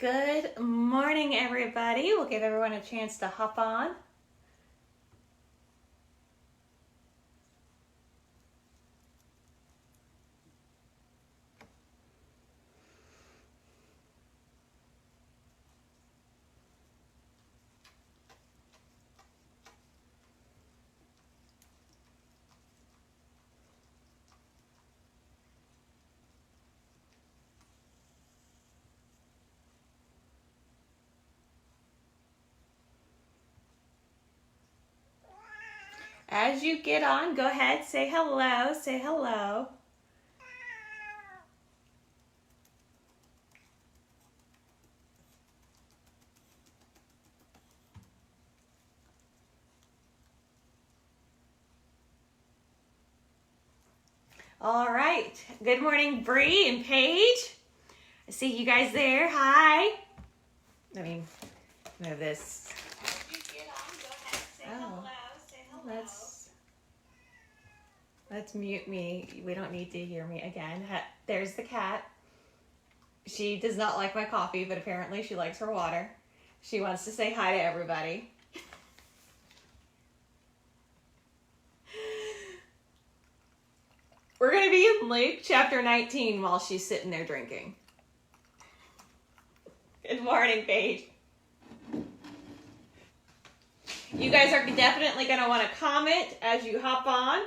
Good morning, everybody. We'll give everyone a chance to hop on. As you get on, go ahead, say hello, say hello. All right. Good morning, Bree and Paige. I see you guys there. Hi. Let me move this. As you get on, go ahead, say hello, say hello. Let's mute me. We don't need to hear me again. There's the cat. She does not like my coffee, but apparently she likes her water. She wants to say hi to everybody. We're going to be in Luke chapter 19 while she's sitting there drinking. Good morning, Paige. You guys are definitely going to want to comment as you hop on.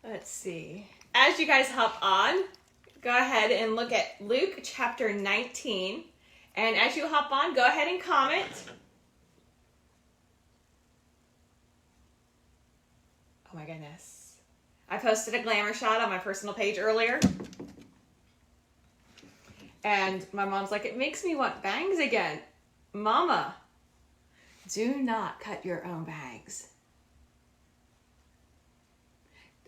Let's see. As you guys hop on, go ahead and look at Luke chapter 19. And as you hop on, go ahead and comment. Oh my goodness. I posted a glamour shot on my personal page earlier. And my mom's like, it makes me want bangs again. Mama, do not cut your own bangs.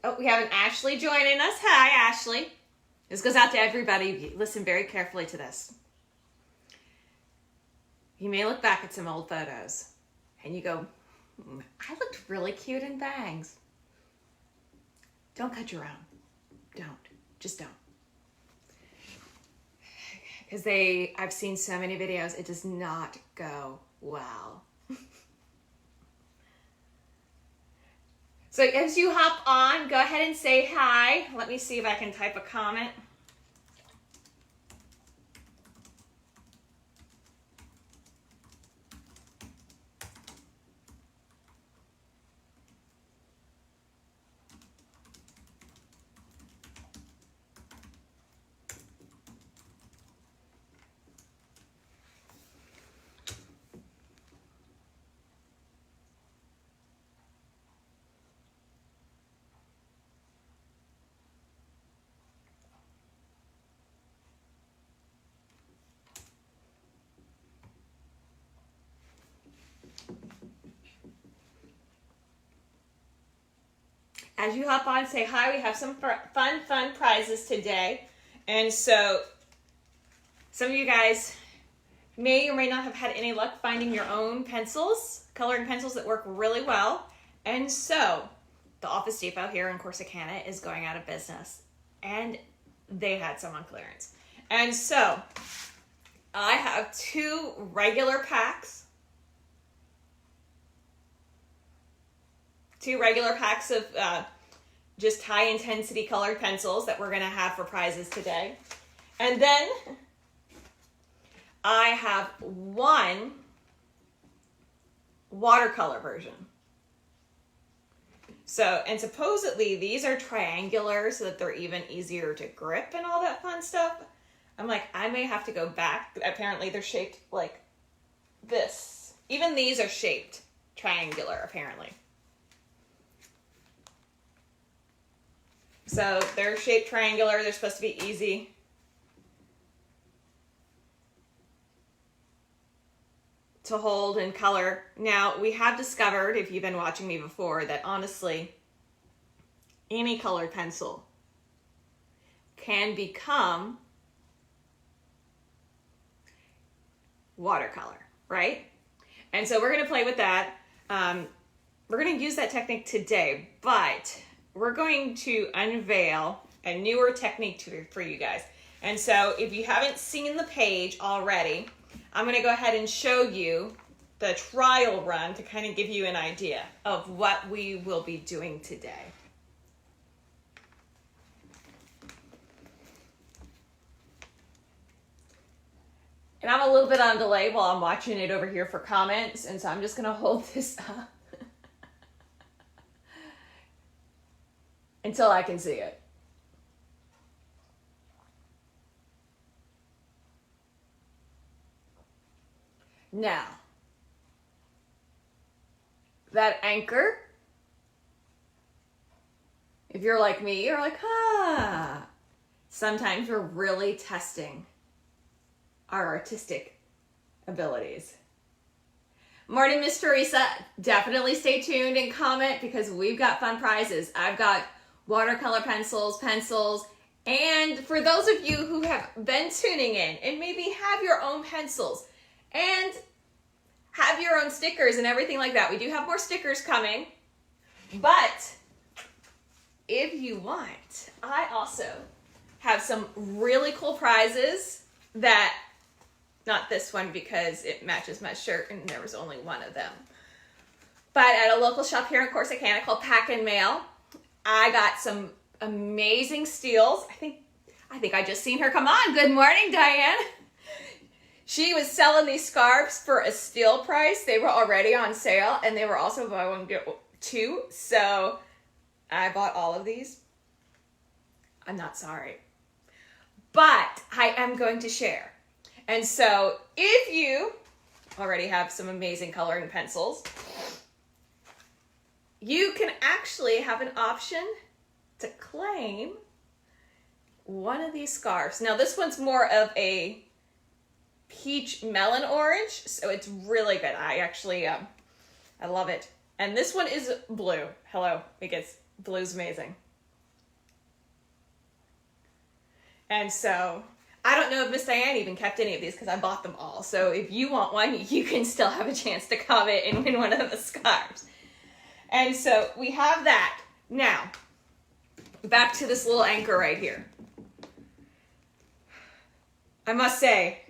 Oh, we have an Ashley joining us. Hi, Ashley. This goes out to everybody. Listen very carefully to this. You may look back at some old photos and you go, I looked really cute in bangs. Don't cut your own. Don't. Just don't. Because I've seen so many videos, it does not go well. So as you hop on, go ahead and say hi. Let me see if I can type a comment. As you hop on, say hi. We have some fun prizes today. And so some of you guys may or may not have had any luck finding your own pencils, coloring pencils that work really well. And so the Office Depot here in Corsicana is going out of business. And they had some on clearance. And so I have 2 regular packs. 2 regular packs of just high intensity colored pencils that we're going to have for prizes today. And then I have 1 watercolor version. So, and supposedly these are triangular so that they're even easier to grip and all that fun stuff. I'm like, I may have to go back. Apparently they're shaped like this. Even these are shaped triangular, apparently. So they're shaped triangular. They're supposed to be easy. To hold and color. Now, we have discovered, if you've been watching me before, that honestly, any colored pencil can become watercolor, right? And so we're going to play with that. We're going to use that technique today, but we're going to unveil a newer technique for you guys. And so if you haven't seen the page already, I'm going to go ahead and show you the trial run to kind of give you an idea of what we will be doing today. And I'm a little bit on delay while I'm watching it over here for comments, and so I'm just going to hold this up until I can see it. Now, that anchor, if you're like me, you're like, sometimes we're really testing our artistic abilities. Morning, Miss Teresa. Definitely stay tuned and comment because we've got fun prizes. I've got watercolor pencils, and for those of you who have been tuning in and maybe have your own pencils and have your own stickers and everything like that, we do have more stickers coming. But if you want, I also have some really cool prizes that, not this one because it matches my shirt and there was only one of them, but at a local shop here in Corsicana called Pack and Mail, I got some amazing steals. I think I just seen her come on. Good morning, Diane. She was selling these scarves for a steal price. They were already on sale and they were also buy one get two. So I bought all of these. I'm not sorry, but I am going to share. And so if you already have some amazing coloring pencils, you can actually have an option to claim one of these scarves. Now this one's more of a peach melon orange, so it's really good. I actually, I love it. And this one is blue. Hello, because blue's amazing. And so I don't know if Miss Diane even kept any of these because I bought them all. So if you want one, you can still have a chance to comment and win one of the scarves. And so we have that. Now, back to this little anchor right here. I must say,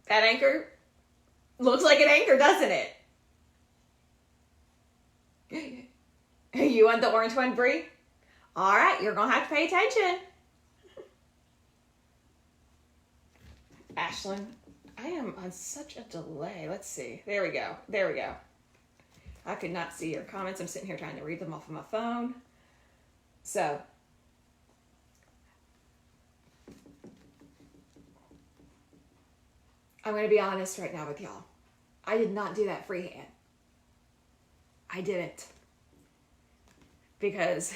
that anchor looks like an anchor, doesn't it? You want the orange one, Brie? All right, you're going to have to pay attention. Ashlyn, I am on such a delay. Let's see. There we go. There we go. I could not see your comments. I'm sitting here trying to read them off of my phone. So, I'm going to be honest right now with y'all. I did not do that freehand. I didn't. Because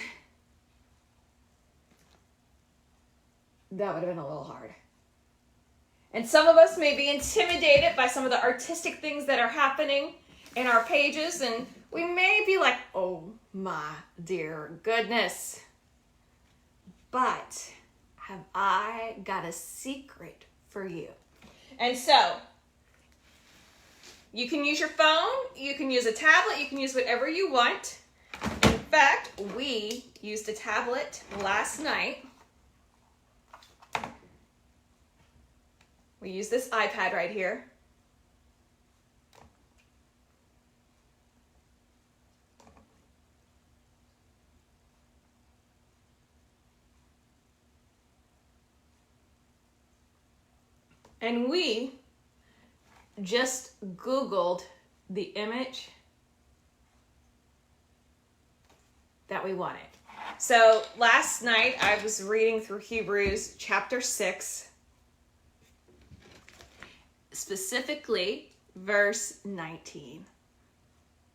that would have been a little hard. And some of us may be intimidated by some of the artistic things that are happening in our pages, and we may be like, oh my dear goodness. But have I got a secret for you? And so, you can use your phone, you can use a tablet, you can use whatever you want. In fact, we used a tablet last night. We use this iPad right here. And we just Googled the image that we wanted. So last night I was reading through Hebrews chapter 6. Specifically, verse 19.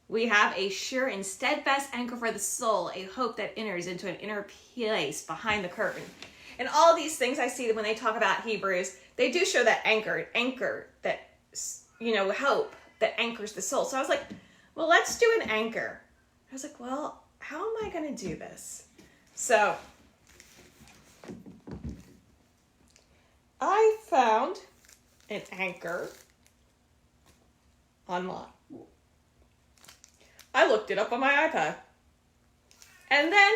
We have a sure and steadfast anchor for the soul, a hope that enters into an inner place behind the curtain. And all these things I see when they talk about Hebrews, they do show that anchor that, hope that anchors the soul. So I was like, well, let's do an anchor. I was like, well, how am I going to do this? So I found an anchor online. I looked it up on my iPad. And then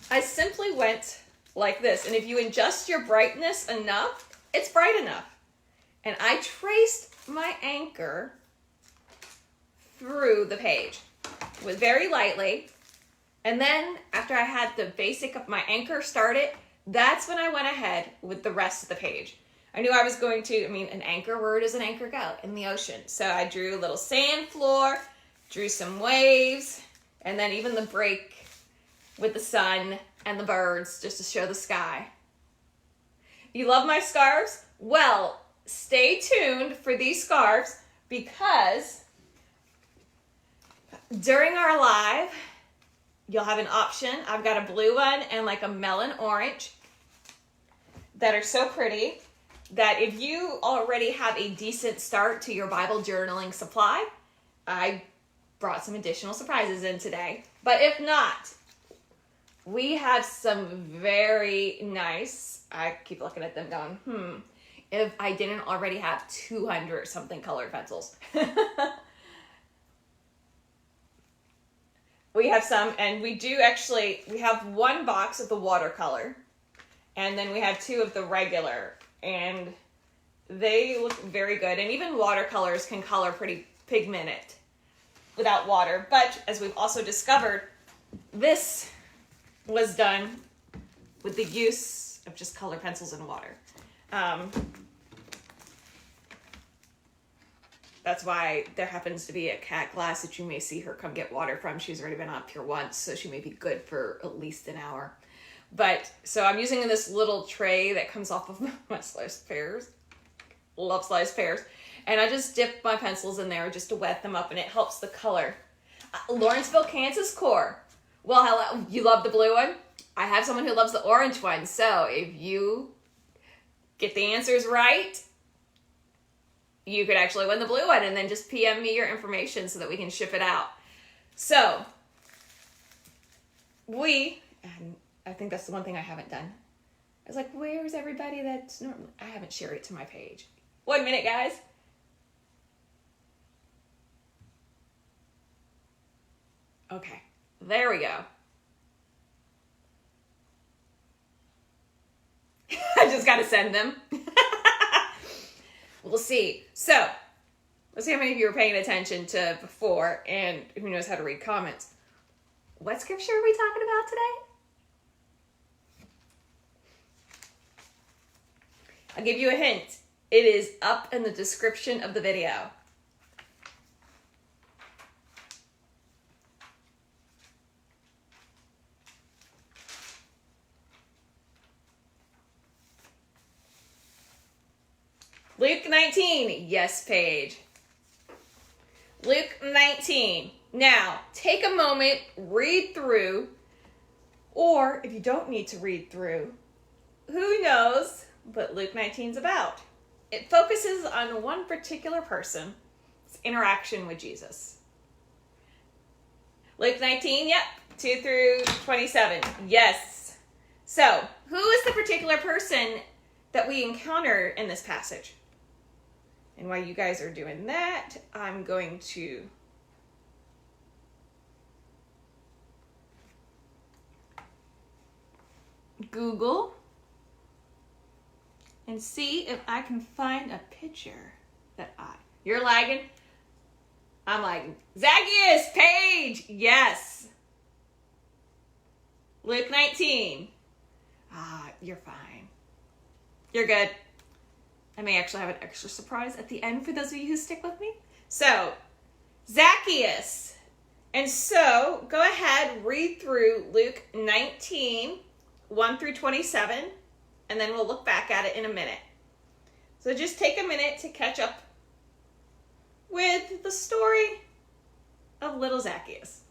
I simply went like this. And if you adjust your brightness enough, it's bright enough. And I traced my anchor through the page with very lightly. And then after I had the basic of my anchor started, that's when I went ahead with the rest of the page. I knew I was going to, an anchor, where does an anchor go? In the ocean. So I drew a little sand floor, drew some waves, and then even the break with the sun and the birds just to show the sky. You love my scarves? Well, stay tuned for these scarves because during our live, you'll have an option. I've got a blue one and like a melon orange that are so pretty that if you already have a decent start to your Bible journaling supply, I brought some additional surprises in today. But if not, we have some very nice, I keep looking at them going, if I didn't already have 200 something colored pencils. We have some, and we have one box of the watercolor, and then we have two of the regular, and they look very good. And even watercolors can color pretty pigmented without water. But as we've also discovered, this was done with the use of just colored pencils and water. That's why there happens to be a cat glass that you may see her come get water from. She's already been up here once, so she may be good for at least an hour. But, so I'm using this little tray that comes off of my sliced pears. Love sliced pears. And I just dip my pencils in there just to wet them up, and it helps the color. Lawrenceville, Kansas core. Well, hello. You love the blue one? I have someone who loves the orange one. So if you get the answers right, you could actually win the blue one, and then just PM me your information so that we can ship it out. So, and I think that's the one thing I haven't done. I was like, where's everybody that's normally, I haven't shared it to my page. 1 minute, guys. Okay, there we go. I just got to send them. We'll see. So, let's see how many of you were paying attention to before, and who knows how to read comments. What scripture are we talking about today? I'll give you a hint. It is up in the description of the video. Luke 19. Yes, Paige. Luke 19. Now, take a moment, read through, or if you don't need to read through, who knows what Luke 19 is about? It focuses on one particular person's interaction with Jesus. Luke 19, yep, 2 through 27. Yes. So, who is the particular person that we encounter in this passage? And while you guys are doing that, I'm going to Google and see if I can find a picture that you're lagging? I'm lagging. Zacchaeus, Paige, yes. Luke 19. You're fine. You're good. I may actually have an extra surprise at the end for those of you who stick with me. So, Zacchaeus. And so, go ahead, read through Luke 19, 1 through 27, and then we'll look back at it in a minute. So just take a minute to catch up with the story of little Zacchaeus.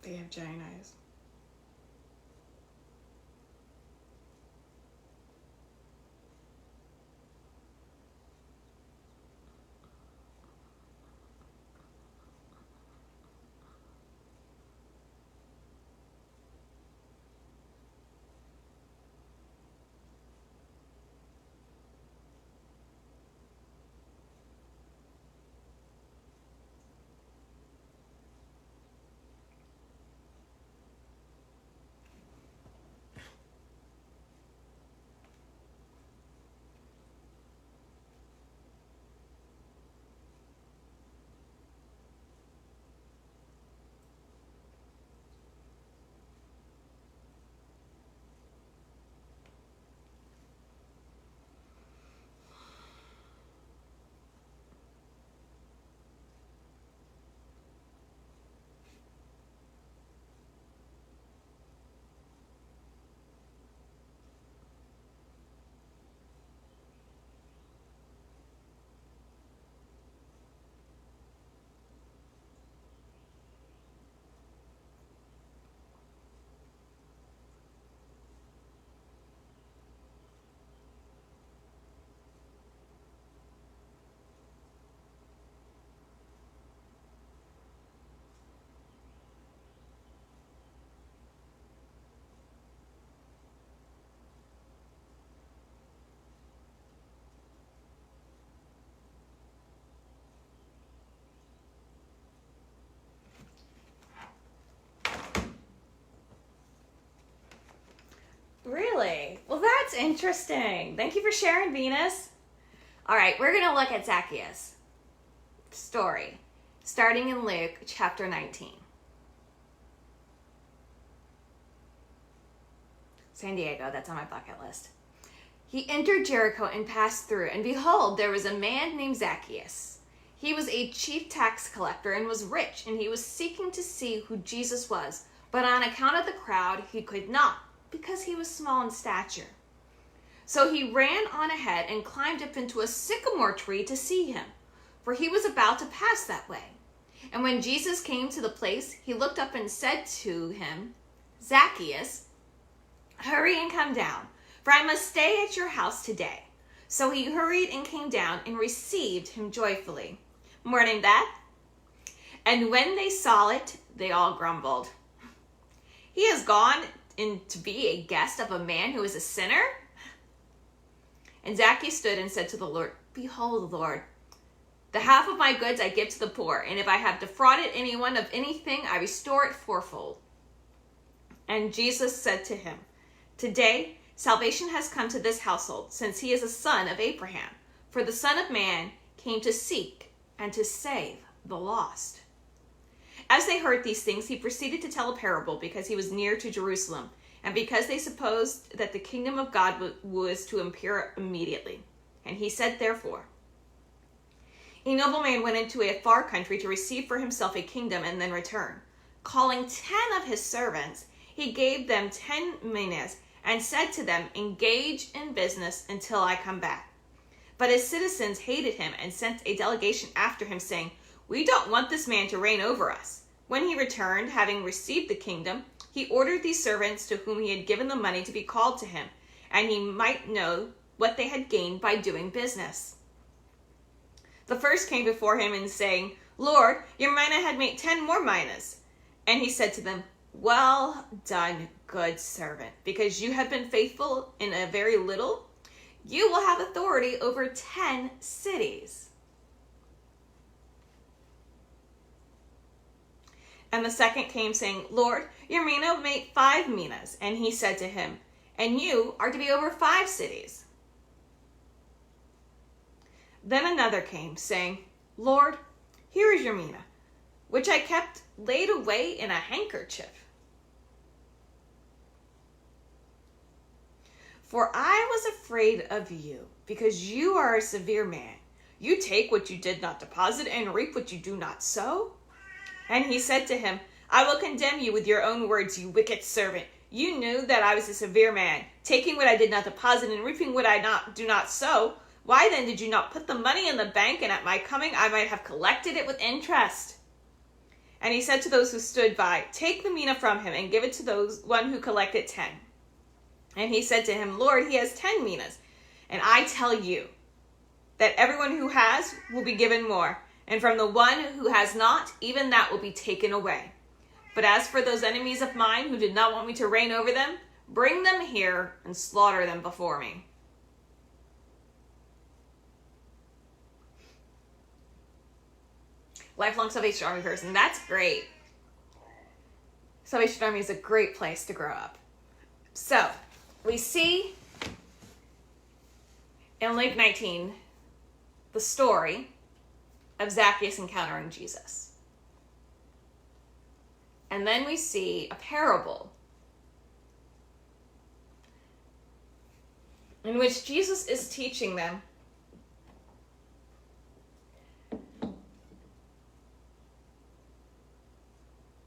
They have giant eyes. Really? Well, that's interesting. Thank you for sharing, Venus. All right, we're going to look at Zacchaeus' story, starting in Luke chapter 19. San Diego, that's on my bucket list. He entered Jericho and passed through, and behold, there was a man named Zacchaeus. He was a chief tax collector and was rich, and he was seeking to see who Jesus was, but on account of the crowd, he could not, because he was small in stature. So he ran on ahead and climbed up into a sycamore tree to see him, for he was about to pass that way. And when Jesus came to the place, he looked up and said to him, Zacchaeus, hurry and come down, for I must stay at your house today. So he hurried and came down and received him joyfully. Morning, Beth. And when they saw it, they all grumbled. He has gone in to be a guest of a man who is a sinner? And Zacchaeus stood and said to the Lord, Behold, Lord, the half of my goods I give to the poor, and if I have defrauded anyone of anything, I restore it fourfold. And Jesus said to him, Today salvation has come to this household, since he is a son of Abraham. For the Son of Man came to seek and to save the lost. As they heard these things, he proceeded to tell a parable because he was near to Jerusalem, and because they supposed that the kingdom of God was to appear immediately. And he said, therefore, a nobleman went into a far country to receive for himself a kingdom and then return. Calling 10 of his servants, he gave them 10 minas and said to them, Engage in business until I come back. But his citizens hated him and sent a delegation after him, saying, We don't want this man to reign over us. When he returned, having received the kingdom, he ordered these servants to whom he had given the money to be called to him, and he might know what they had gained by doing business. The first came before him and saying, Lord, your mina had made 10 more minas. And he said to them, Well done, good servant, because you have been faithful in a very little, you will have authority over 10 cities. And the second came saying, Lord, your mina made 5 minas. And he said to him, And you are to be over 5 cities. Then another came saying, Lord, here is your mina, which I kept laid away in a handkerchief. For I was afraid of you, because you are a severe man. You take what you did not deposit and reap what you do not sow. And he said to him, I will condemn you with your own words, you wicked servant. You knew that I was a severe man, taking what I did not deposit and reaping what I do not sow. Why then did you not put the money in the bank, and at my coming I might have collected it with interest? And he said to those who stood by, "Take the mina from him and give it to those one who collected 10." And he said to him, "Lord, he has 10 minas. And I tell you that everyone who has will be given more. And from the one who has not, even that will be taken away. But as for those enemies of mine who did not want me to reign over them, bring them here and slaughter them before me." Lifelong Salvation Army person. That's great. Salvation Army is a great place to grow up. So, we see in Luke 19 the story of Zacchaeus encountering Jesus. And then we see a parable in which Jesus is teaching them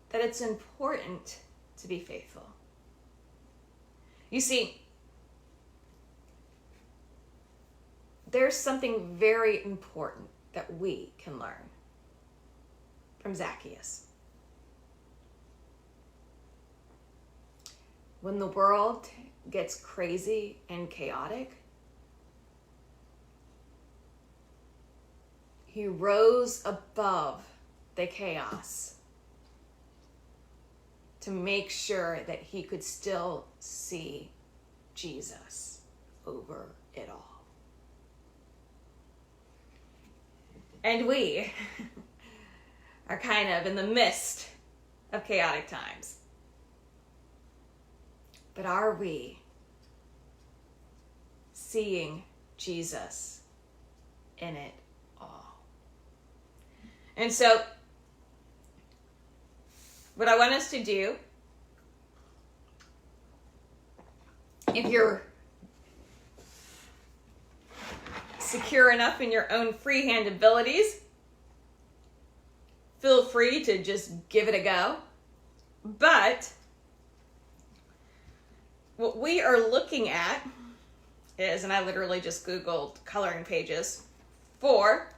that it's important to be faithful. You see, there's something very important that we can learn from Zacchaeus. When the world gets crazy and chaotic, he rose above the chaos to make sure that he could still see Jesus over it all. And we are kind of in the midst of chaotic times. But are we seeing Jesus in it all? And so, what I want us to do, if you're secure enough in your own freehand abilities, feel free to just give it a go. But what we are looking at is, and I literally just Googled coloring pages for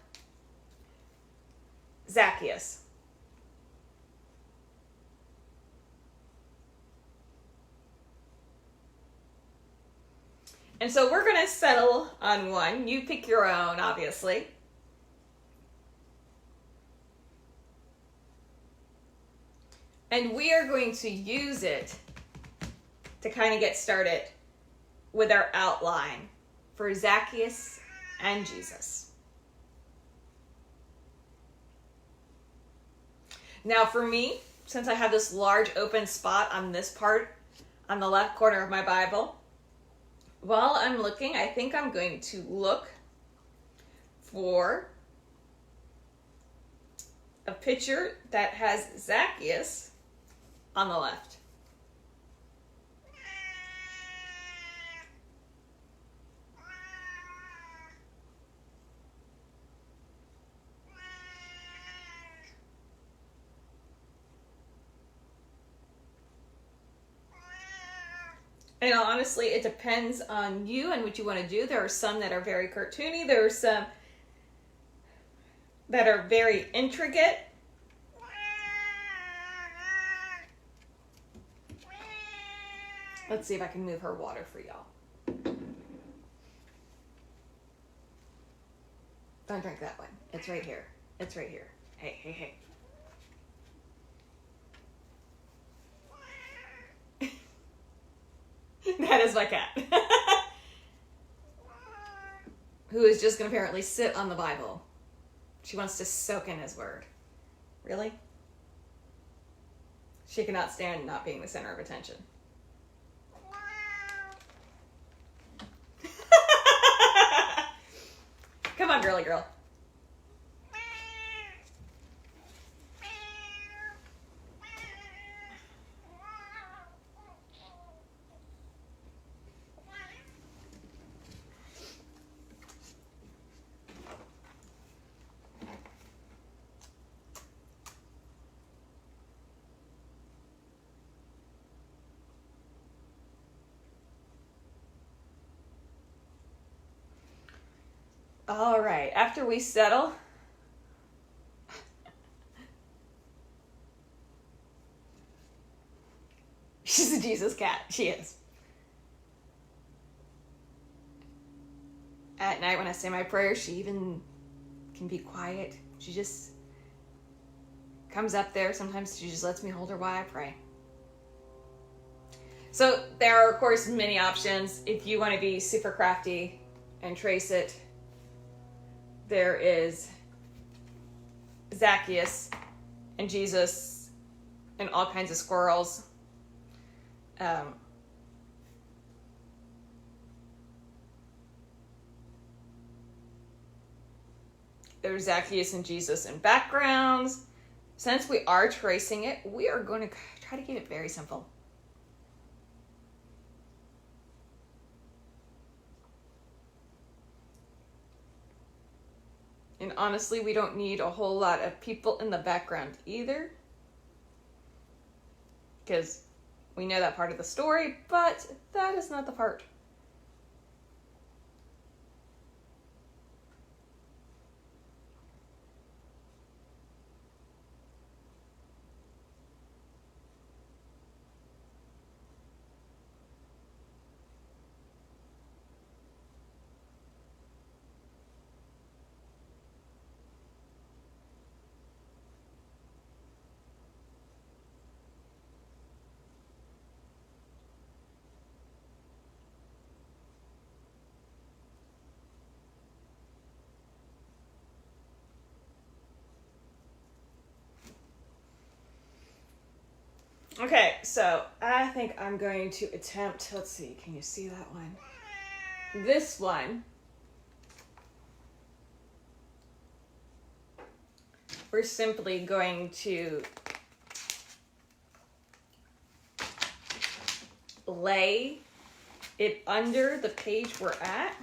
Zacchaeus. And so we're going to settle on one. You pick your own, obviously. And we are going to use it to kind of get started with our outline for Zacchaeus and Jesus. Now for me, since I have this large open spot on this part, on the left corner of my Bible, while I'm looking, I think I'm going to look for a picture that has Zacchaeus on the left. And honestly, it depends on you and what you want to do. There are some that are very cartoony. There are some that are very intricate. Let's see if I can move her water for y'all. Don't drink that one. It's right here. It's right here. Hey, hey, hey. That is my cat. Who is just going to apparently sit on the Bible. She wants to soak in his word. Really? She cannot stand not being the center of attention. Come on, girly girl. All right, after we settle, a Jesus cat. She is. At night when I say my prayers, she even can be quiet. She just comes up there. Sometimes she just lets me hold her while I pray. So there are, of course, many options. If you want to be super crafty and trace it, there is Zacchaeus and Jesus and all kinds of squirrels. There's Zacchaeus and Jesus in backgrounds. Since we are tracing it, we are going to try to keep it very simple. And honestly, we don't need a whole lot of people in the background either, because we know that part of the story, but that is not the part. Okay, so I think I'm going to attempt, let's see, can you see that one? This one. We're simply going to lay it under the page we're at.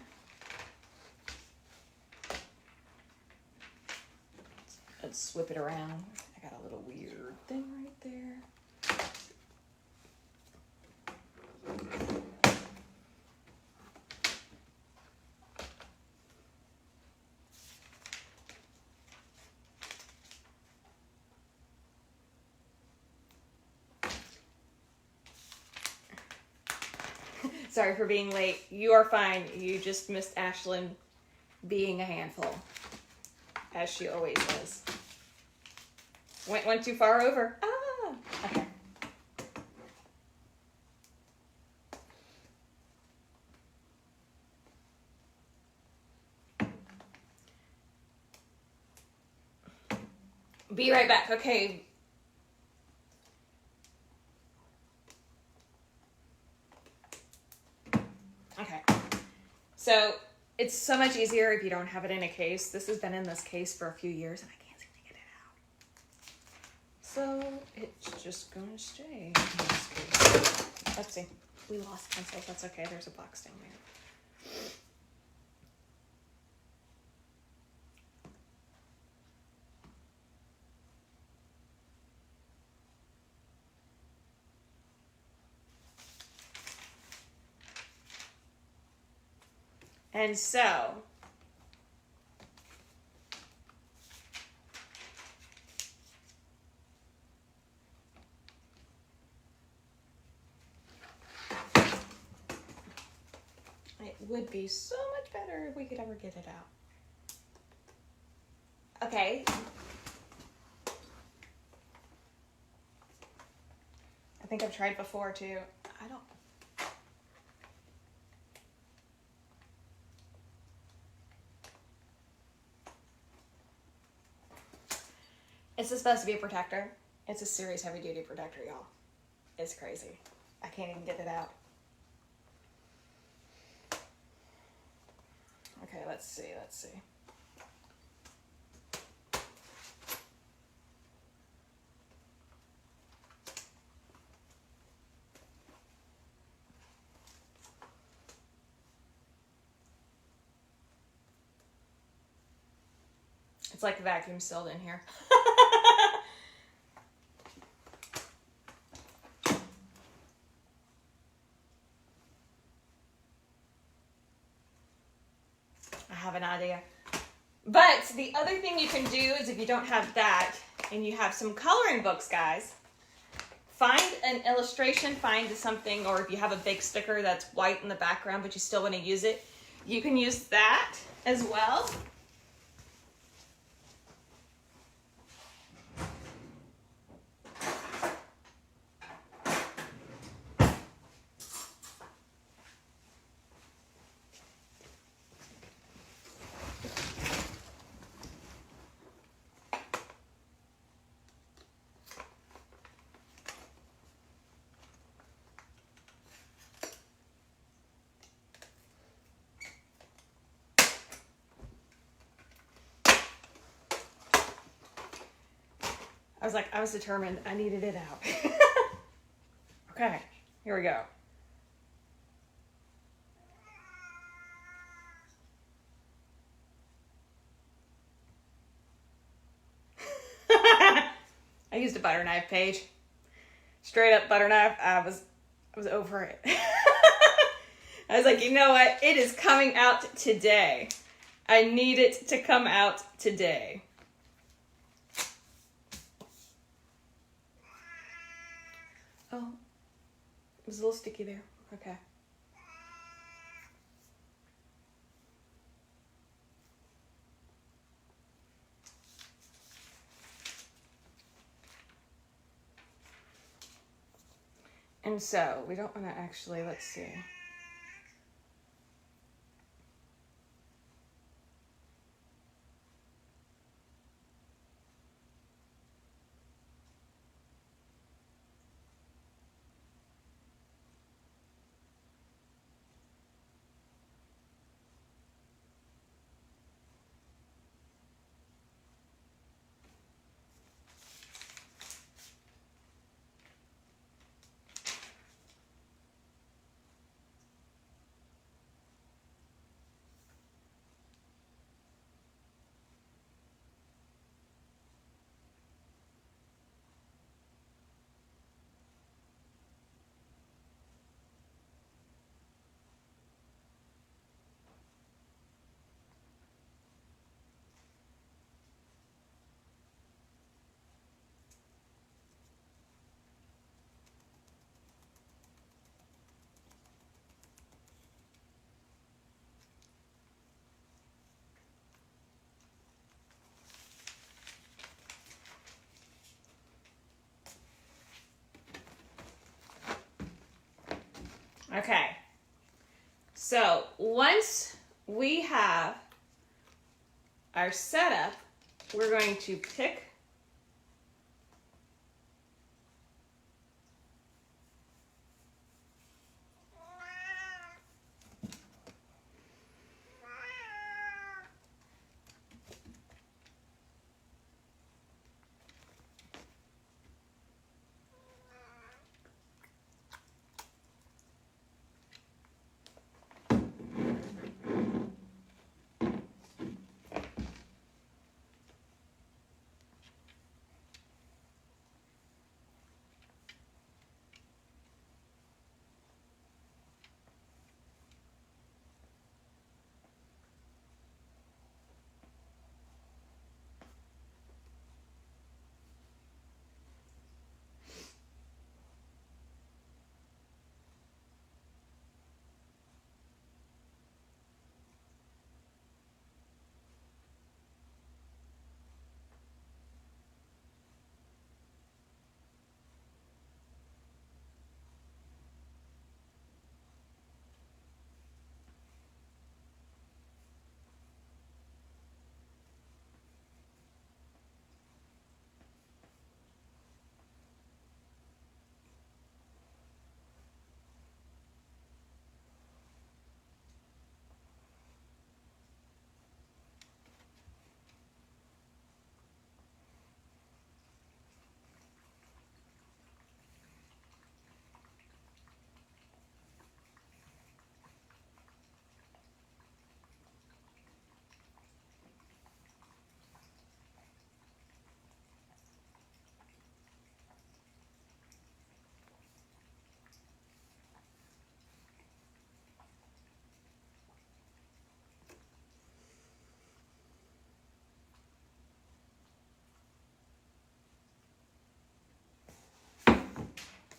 Let's whip it around. I got a little weird thing right there. Sorry for being late. You are fine. You just missed Ashlyn being a handful, as she always is. Went too far over. Ah, okay. Be right back. Okay. Okay. So it's so much easier if you don't have it in a case. This has been in this case for a few years and I can't seem to get it out. So it's just going to stay in this case. Let's see. We lost pencils. That's okay. There's a box down there. And so, it would be so much better if we could ever get it out. Okay. I think I've tried before too. I don't. It's supposed to be a protector. It's a serious heavy duty protector, y'all. It's crazy. I can't even get it out. Okay, let's see. It's like vacuum sealed in here. I have an idea. But the other thing you can do is if you don't have that and you have some coloring books, guys, find an illustration, find something, or if you have a big sticker that's white in the background but you still want to use it, you can use that as well. I was determined. I needed it out. Okay, here we go. I used a butter knife, Paige. Straight up butter knife. I was over it. I was like, you know what? It is coming out today. I need it to come out today. Oh, it was a little sticky there. Okay. And so we don't want to actually, let's see. Okay, so once we have our setup, we're going to pick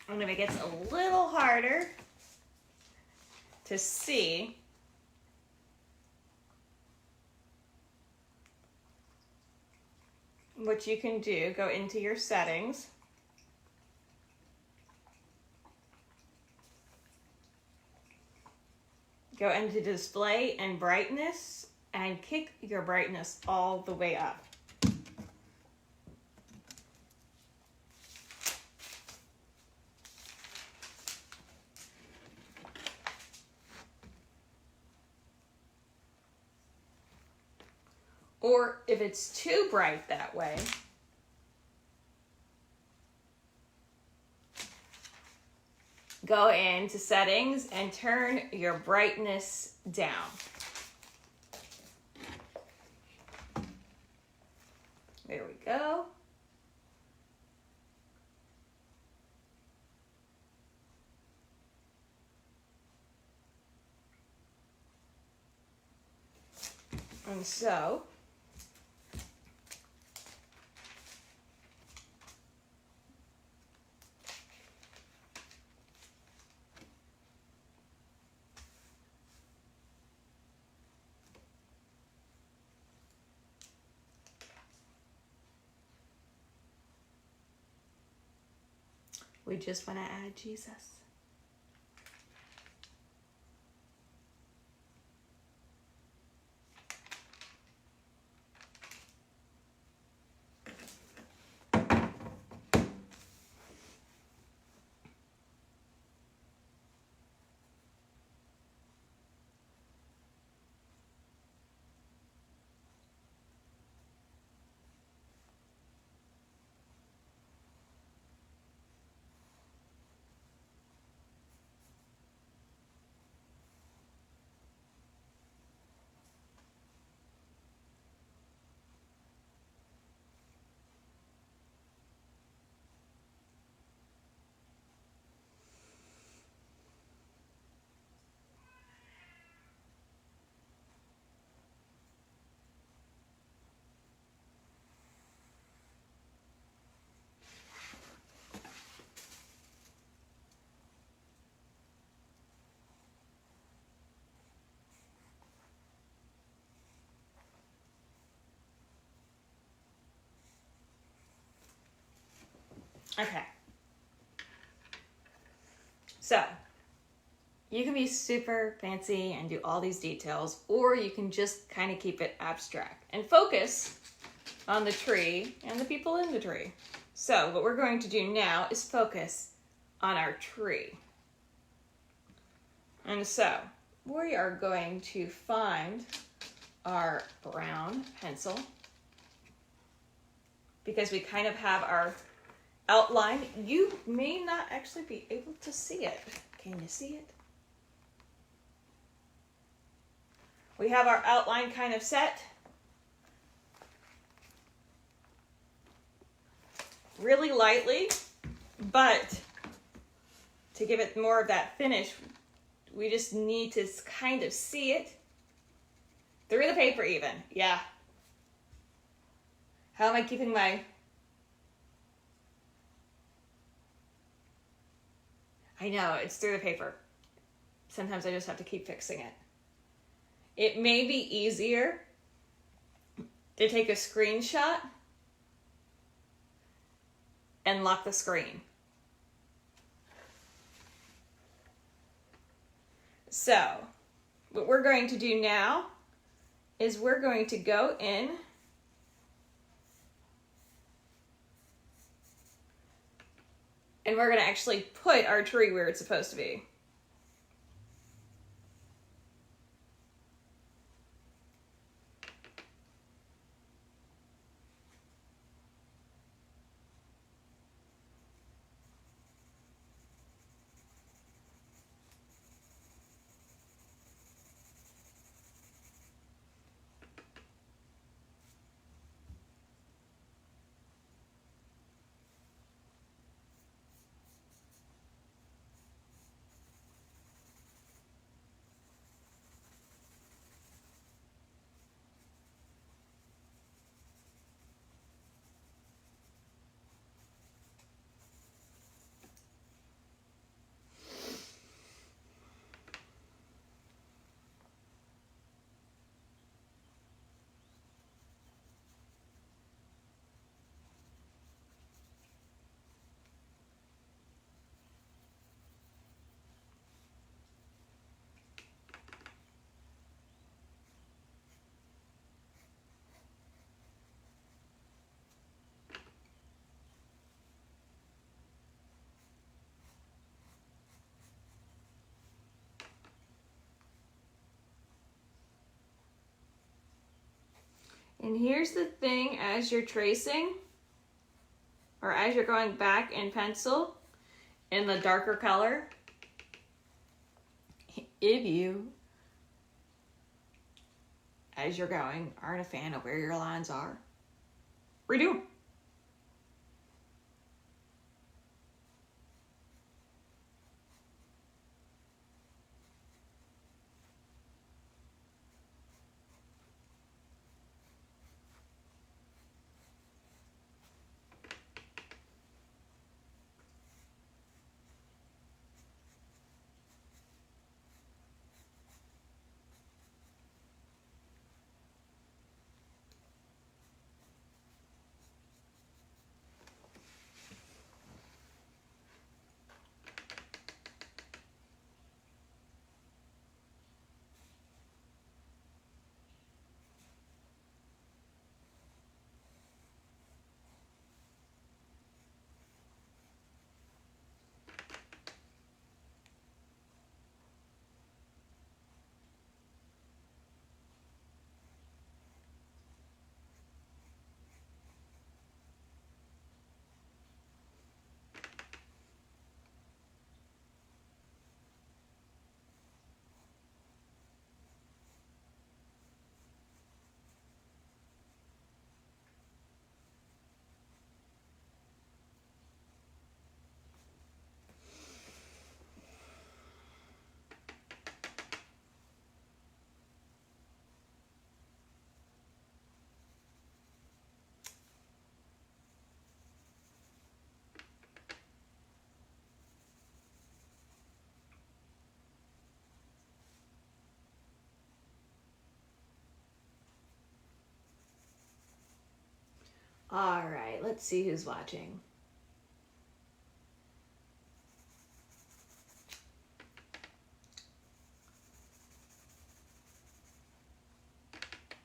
And if it gets a little harder to see, what you can do, go into your settings. Go into display and brightness and kick your brightness all the way up. Or if it's too bright that way, go into settings and turn your brightness down. There we go. And so, we just want to add Jesus. Okay. So, you can be super fancy and do all these details, or you can just kind of keep it abstract and focus on the tree and the people in the tree. So, what we're going to do now is focus on our tree. And so, we are going to find our brown pencil because we kind of have our outline. You may not actually be able to see it. Can you see it? We have our outline kind of set. Really lightly, but to give it more of that finish, we just need to kind of see it through the paper even. Yeah. How am I keeping my... I know, it's through the paper. Sometimes I just have to keep fixing it. It may be easier to take a screenshot and lock the screen. So, what we're going to do now is we're going to go in and we're going to actually put our tree where it's supposed to be. And here's the thing, as you're tracing, or as you're going back in pencil, in the darker color, if you, as you're going, aren't a fan of where your lines are, redo them. All right, let's see who's watching.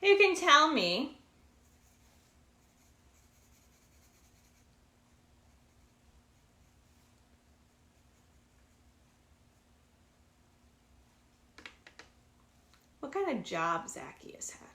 Who can tell me what kind of job Zacchaeus had?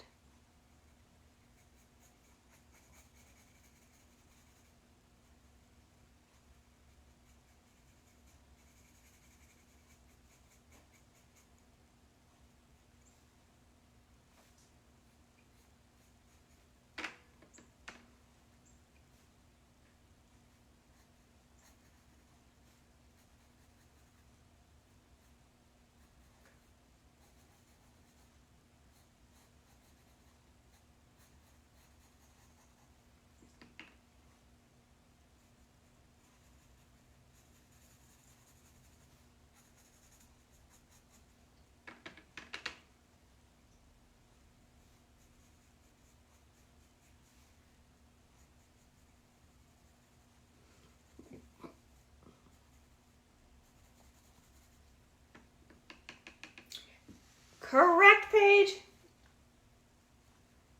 Correct, Paige.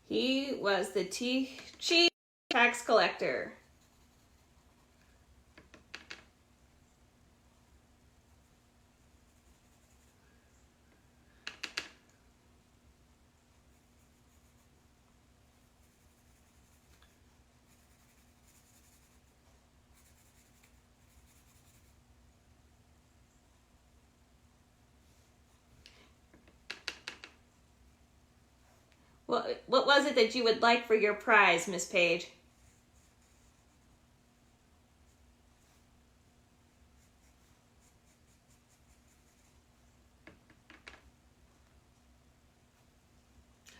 He was the chief tax collector. What was it that you would like for your prize, Miss Page?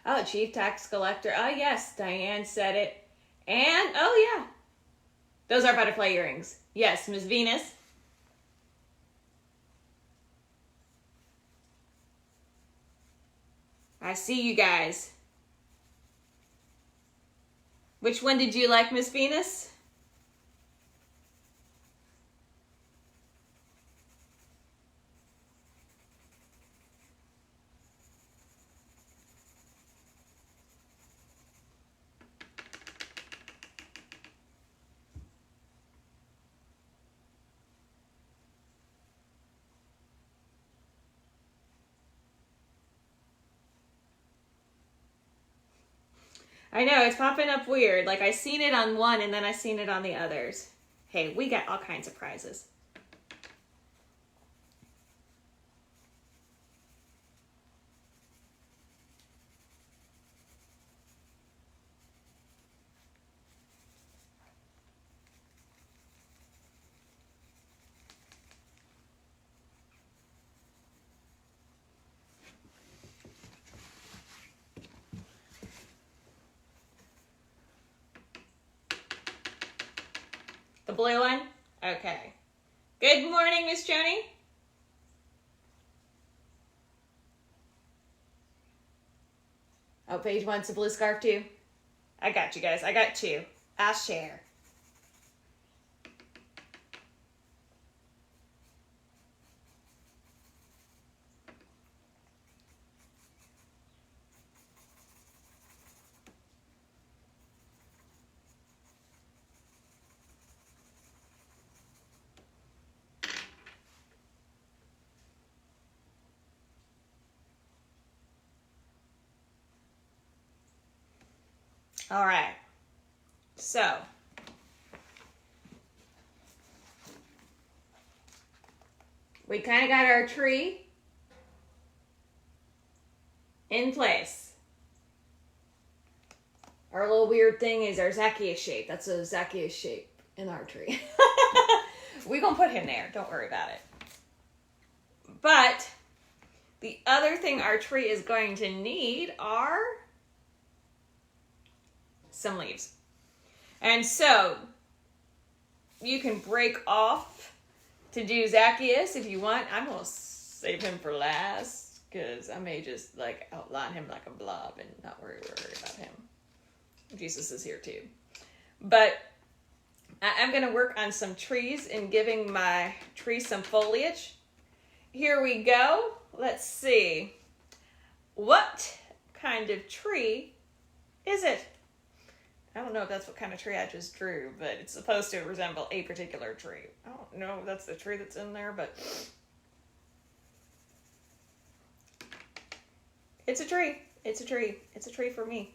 Oh, chief tax collector. Oh, yes, Diane said it. And, oh, yeah. Those are butterfly earrings. Yes, Miss Venus. I see you guys. Which one did you like, Miss Venus? I know, it's popping up weird. Like, I seen it on one and then I seen it on the others. Hey, we got all kinds of prizes. The blue one? Okay. Good morning, Miss Joni. Oh, Paige wants a blue scarf too. I got you guys. I got two. I'll share. All right. So, we kind of got our tree in place. Our little weird thing is our Zacchaeus shape. That's a Zacchaeus shape in our tree. We're going to put him there. Don't worry about it. But the other thing our tree is going to need are some leaves. And so you can break off to do Zacchaeus if you want. I'm going to save him for last because I may just like outline him like a blob and not worry about him. Jesus is here too. But I'm going to work on some trees and giving my tree some foliage. Here we go. Let's see. What kind of tree is it? I don't know if that's what kind of tree I just drew, but it's supposed to resemble a particular tree. I don't know if that's the tree that's in there, but it's a tree. It's a tree. It's a tree for me.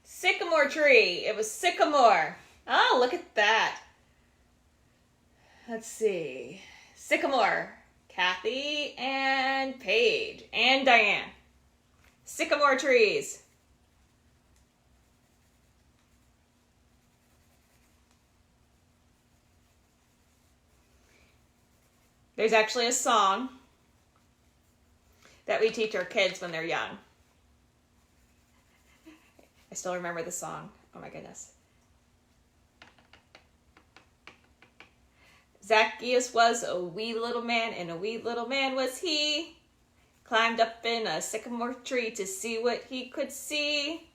Sycamore tree. It was sycamore. Oh, look at that. Let's see. Sycamore. Kathy and Paige and Diane. Sycamore trees. There's actually a song that we teach our kids when they're young. I still remember the song. Oh my goodness. Zacchaeus was a wee little man, and a wee little man was he. Climbed up in a sycamore tree to see what he could see.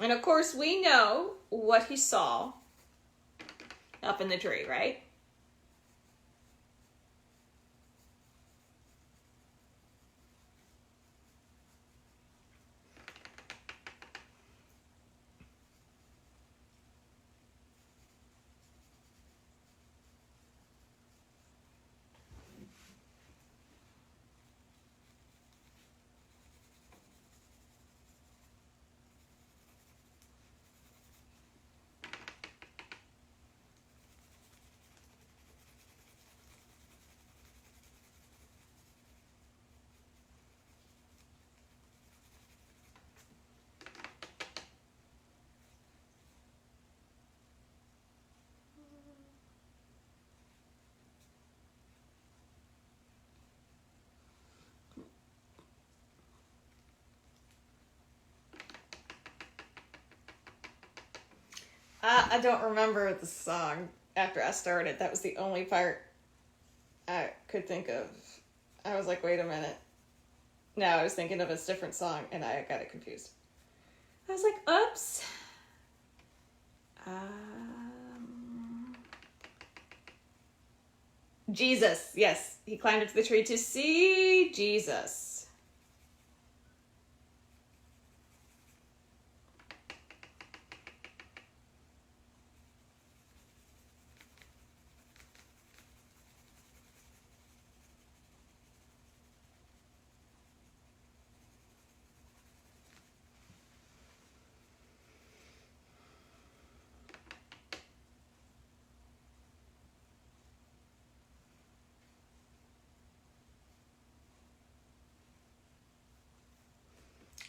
And of course, we know what he saw up in the tree, right? I don't remember the song after I started. That was the only part I could think of. I was like, wait a minute. No, I was thinking of a different song, and I got it confused. I was like, oops. Jesus. Yes, he climbed up the tree to see Jesus.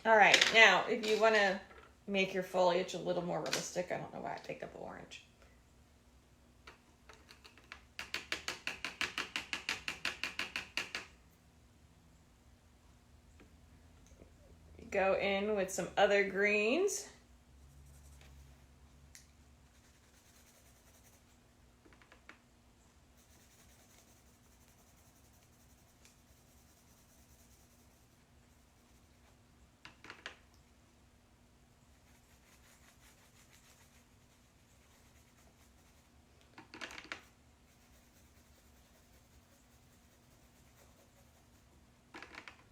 All right, now if you want to make your foliage a little more realistic, I don't know why I picked up orange. Go in with some other greens.